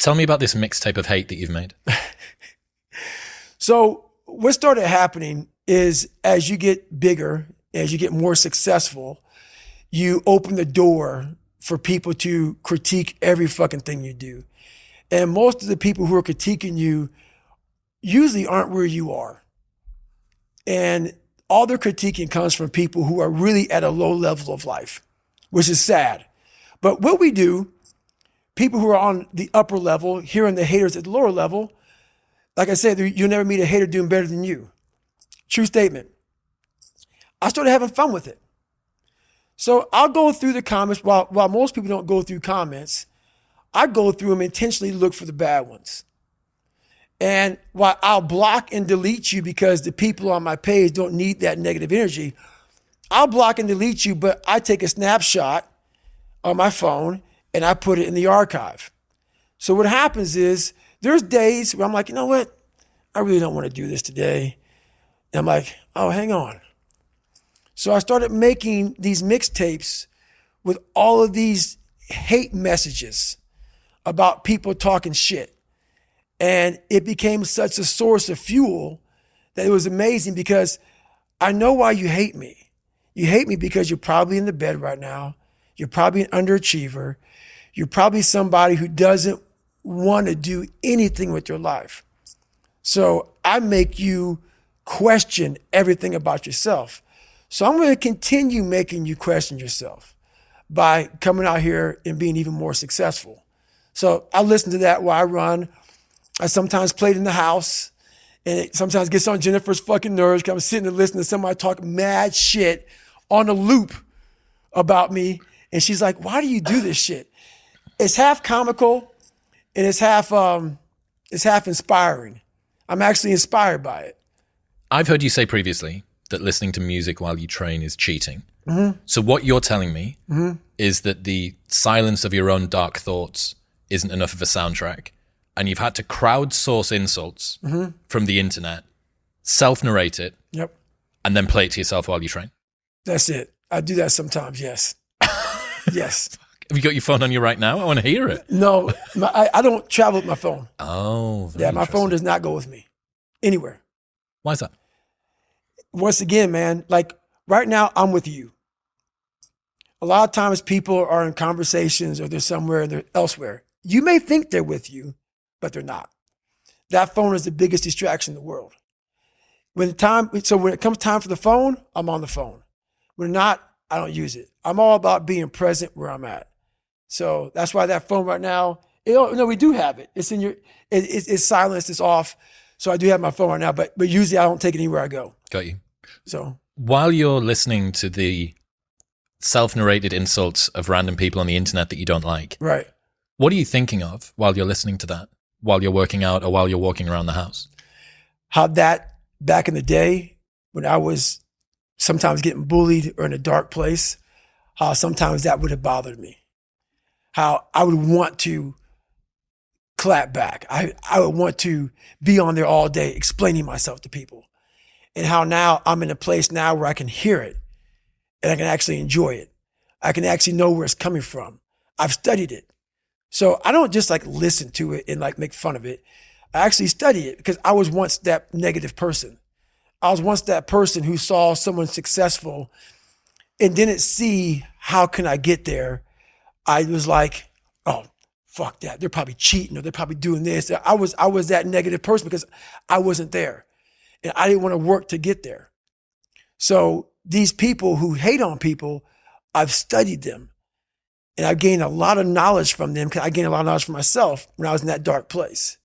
Tell me about this mixtape of hate that you've made. So what started happening is as you get bigger, as you get more successful, you open the door for people to critique every fucking thing you do. And most of the people who are critiquing you usually aren't where you are. And all their critiquing comes from people who are really at a low level of life, which is sad. But what we do, people who are on the upper level, hearing the haters at the lower level, like I said, you'll never meet a hater doing better than you. True statement. I started having fun with it. So I'll go through the comments. While most people don't go through comments, I go through them intentionally, look for the bad ones. And while I'll block and delete you because the people on my page don't need that negative energy, I'll block and delete you, but I take a snapshot on my phone and I put it in the archive. So what happens is there's days where I'm like, you know what? I really don't want to do this today. And I'm like, oh, hang on. So I started making these mixtapes with all of these hate messages about people talking shit. And it became such a source of fuel that it was amazing because I know why you hate me. You hate me because you're probably in the bed right now. You're probably an underachiever. You're probably somebody who doesn't want to do anything with your life. So I make you question everything about yourself. So I'm going to continue making you question yourself by coming out here and being even more successful. So I listen to that while I run. I sometimes play it in the house, and it sometimes gets on Jennifer's fucking nerves because I'm sitting and listening to somebody talk mad shit on a loop about me. And she's like, why do you do this shit? It's half comical and it's half inspiring. I'm actually inspired by it. I've heard you say previously that listening to music while you train is cheating. Mm-hmm. So what you're telling me is that the silence of your own dark thoughts isn't enough of a soundtrack, and you've had to crowdsource insults from the internet, self-narrate it, and then play it to yourself while you train. That's it. I do that sometimes, yes. Yes. Have you got your phone on you right now? I want to hear it. No, I don't travel with my phone. Oh, yeah, my phone does not go with me anywhere. Why is that? Once again, man, like right now I'm with you. A lot of times people are in conversations or they're somewhere and they're elsewhere. You may think they're with you, but they're not. That phone is the biggest distraction in the world. When it comes time for the phone, I'm on the phone. When not, I don't use it. I'm all about being present where I'm at. So that's why that phone right now, we do have it. It's in it's silenced, it's off. So I do have my phone right now, but usually I don't take it anywhere I go. Got you. So while you're listening to the self-narrated insults of random people on the internet that you don't like, right? What are you thinking of while you're listening to that? While you're working out or while you're walking around the house? How that back in the day when I was sometimes getting bullied or in a dark place, how sometimes that would have bothered me. How I would want to clap back. I would want to be on there all day explaining myself to people. And how now I'm in a place now where I can hear it and I can actually enjoy it. I can actually know where it's coming from. I've studied it. So I don't just like listen to it and like make fun of it. I actually study it because I was once that negative person. I was once that person who saw someone successful and didn't see how can I get there. I was like, oh, fuck that. They're probably cheating or they're probably doing this. I was that negative person because I wasn't there and I didn't want to work to get there. So these people who hate on people, I've studied them. And I've gained a lot of knowledge from them because I gained a lot of knowledge from myself when I was in that dark place.